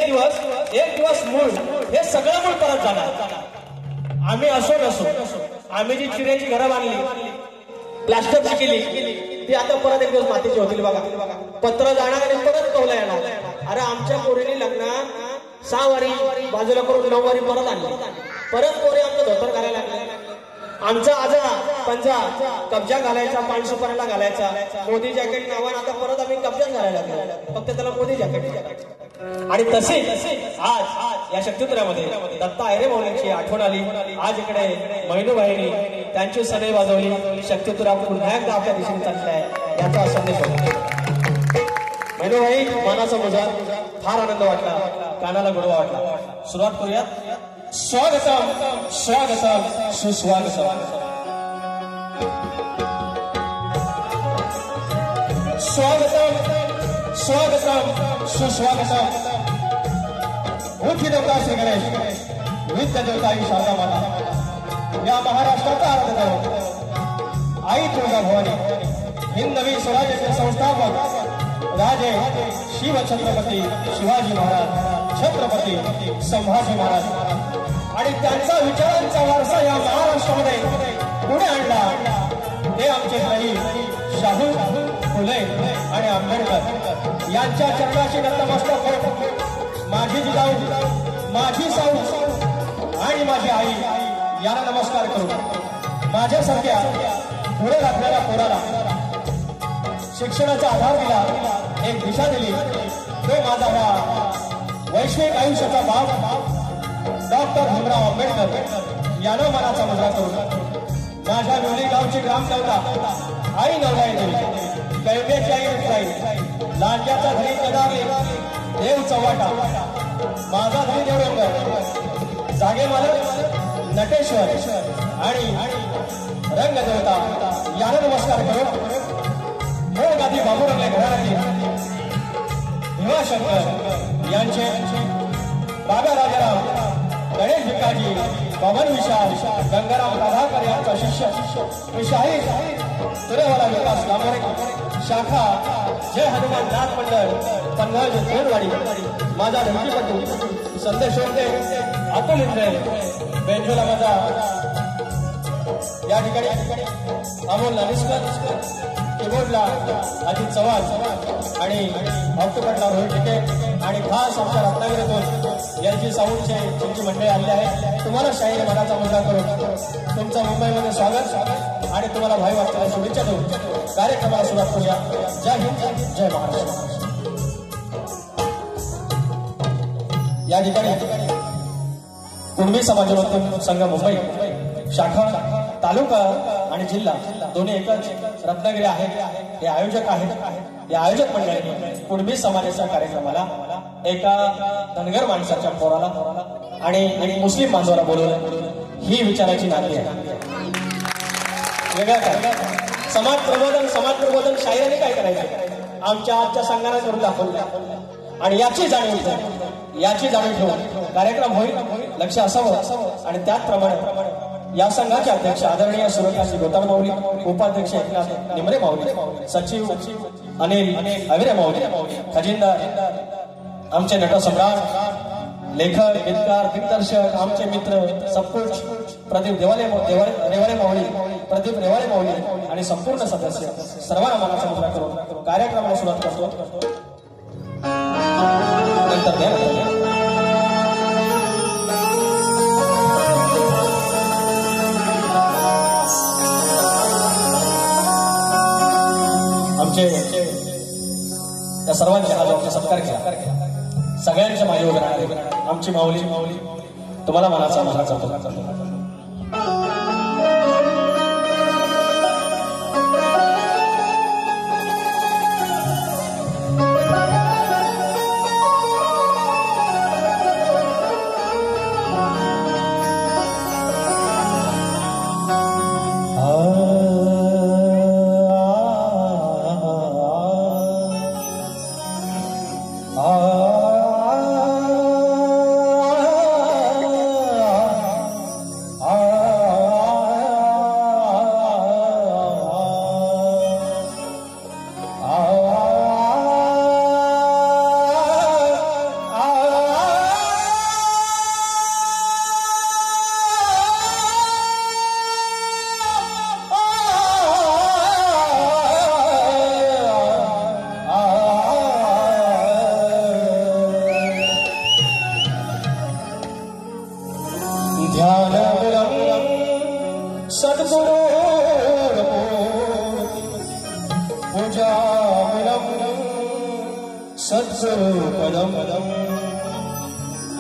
एक दिवस मूळ हे सगळं मूळ परत जाणार. आम्ही असो नसो, आम्ही जी चिऱ्याची घरं बांधली, प्लास्टरची केली, ती आता परत एक दिवस मातीची होतील बघा. पत्र जाणार आणि परत कौला येणार. अरे आमच्या पोरीने लग्नात 6 वारी बाजूला करून 9 वारी परत आणली. परत पोरी आमचं धोतर घालायला लागले. आमचा आजा पंजा कब्जा घालायचा, पानसुपाऱ्याला घालायचा, मोदी जॅकेट नावानं आता परत आम्ही कब्जा घालायला लागलो, फक्त त्याला मोदी जॅकेट. आणि तसे आज या शक्तिपुरामध्ये दत्ता आयरे मौलींची आठवण आली. आज इकडे महिनूबाईंनी त्यांची सनई वाजवली. शक्तिपुरा पुन्हा एकदा आपल्या दिशेने चाललाय याचा संदेश होता. महिनूबाई मनाचा मुजा, फार आनंद वाटला, कानाला गोडवा वाटला. सुरुवात करूयात. स्वागतम स्वागतम सुस्वागतम. स्वागतम स्वागतम सुस्वागतम. मुख्य देवता श्री गणेश, विद्या देवता आई शारदा माता, या महाराष्ट्राचा आराध्य आई तुळजा भवानी, हिंदवी स्वराज्याचे संस्थापक राजे शिव छत्रपती शिवाजी महाराज, छत्रपती संभाजी महाराज आणि त्यांचा विचारांचा वारसा या महाराष्ट्रामध्ये पुढे आणला ते आमचे काही शाहू फुले आणि आंबेडकर यांच्या चरणाशी नतमस्तक होत माझी जिजाऊ, माझी साऊ आणि माझी आई यांना नमस्कार करू. माझ्यासारख्या पुढे लागणाऱ्या पोराला शिक्षणाचा आधार दिला, एक दिशा दिली, तो माझा हा वैश्विक आयुष्याचा भाव डॉक्टर भीमराव आंबेडकर यानं मनाचा मुजरा करू. माझ्या लोणी गावची ग्रामदेवता आई नवलाई देवी, कैव्याची आई रुक्साई, लांड्याचा धरी कदावे देव चव्हाटा, माझा धरी देवडोंगर, जागे मालक नटेश्वर आणि रंगदेवता यानं नमस्कार करू. मूळ गादी बाबूरावले घराण्यातील भीमाशंकर यांचे बाबा राजाराम, गणेश भिकाजी, पवन विशाल, गंगाराम राधाकर यांचा शिष्य शाहीर सूर्यवाला विकास लांबोरे, शाखा जय हनुमान नाथ मंडळ पन्हाळ तोडवाडी, माझा धमकीपट्टू संदेश होते, अतुल इंद्रे बेंजोला माझा या ठिकाणी अमोल नानिस्कर, कीबोर्डला अजित चव्हाण आणि ऑक्टोबरला रोहित टिके आणि खास आमच्या रत्नागिरीतून यांची साऊंडचे तुमची मंडळी आलेली आहे. तुम्हाला शाहीर मनाचा मुद्दा करून तुमचं मुंबईमध्ये स्वागत आणि तुम्हाला भाई वाटण्याला शुभेच्छा देऊ. कार्यक्रमाला सुरुवात करूया. जय हिंद, जय महाराष्ट्र. या ठिकाणी कुणबी समाजोत्तम संघ मुंबई शाखा तालुका आणि जिल्हा दोन्ही एकच रत्नागिरी आहेत. हे आयोजक आहेत. या आयोजक मंडळाने कुणबी समाजाच्या कार्यक्रमाला एका धनगर माणसाच्या पोराला आणि एक मुस्लिम बांधवाला बोलवलं. ही विचाराची नाती आहे. वेगळा काय समाज प्रबोधन शाहिराने काय करायचं आमच्या आजच्या संघाने करून दाखवलं आणि याची जाणीव ठेवून कार्यक्रम होईल लक्ष असावं. आणि त्याचप्रमाणे या संघाचे अध्यक्ष आदरणीय सूर्यकांत गोताळ माऊली, उपाध्यक्ष एकनाथ निमरे माऊली, सचिव अनिल अविरे माऊली, खजिनदार आमचे नटसम्राट, लेखक, गीतकार, दिग्दर्शक, आमचे मित्र सबकुच प्रदीप रेवाळे माऊली, प्रदीप रेवाळे माऊली आणि संपूर्ण सदस्य सर्वांना मनाचा मुद्रा करून कार्यक्रमाला सुरुवात करतो. नंतर त्या सर्वांच्या आज आमचा सत्कार केला. सगळ्यांच्या मागे उभे राहणारे आमची माऊली तुम्हाला मनाचा मुजरा करतो.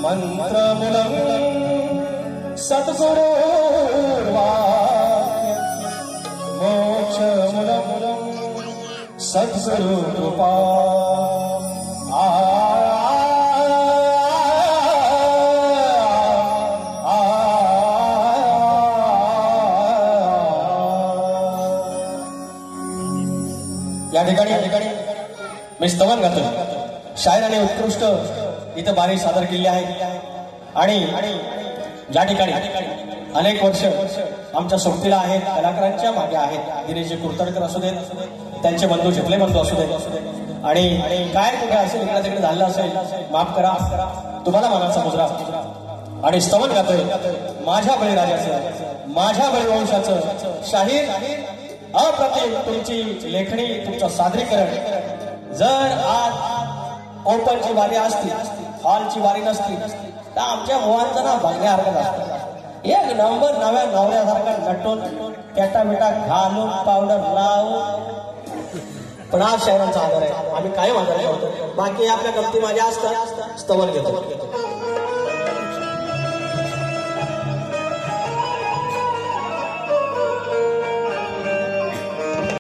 मंत्रमूलं सद्गुरु मोक्षमूलं सद्गुरु कृपा या ठिकाणी मी स्तवन गातो. शायराने उत्कृष्ट इथं बारी सादर केली आहे आणि ज्या ठिकाणी अनेक वर्ष आमच्या सोबतीला आहेत, कलाकारांच्या मागे आहेत. दिनेशजी कुर्तडकर असू देत, त्यांचे बंधू झेपले बंधू असू देत आणि काय कुठे असेल इकडे तिकडे झालं असेल माफ करा, तुम्हाला मानाचा मुजरा. आणि स्तवन गातोय माझ्या बळीराजाचं, माझ्या बळीवंशाचं शाहीर अप्रतिम तुमची लेखणी, तुमचं सादरीकरण. जर आज ओपनची वारी असती, हॉलची वारी नसती तर आमच्या मुलांचं नाव बघण्यासारखं असतं. एक नंबर नव्या नवऱ्यासारखा नटून पेटा बिटा घालून पावडर लावून. पण आज शहरांचा आदर आहे, आम्ही कायम आदर करतो. बाकी आपल्या गमती माझ्या असतात स्तवन घेतो.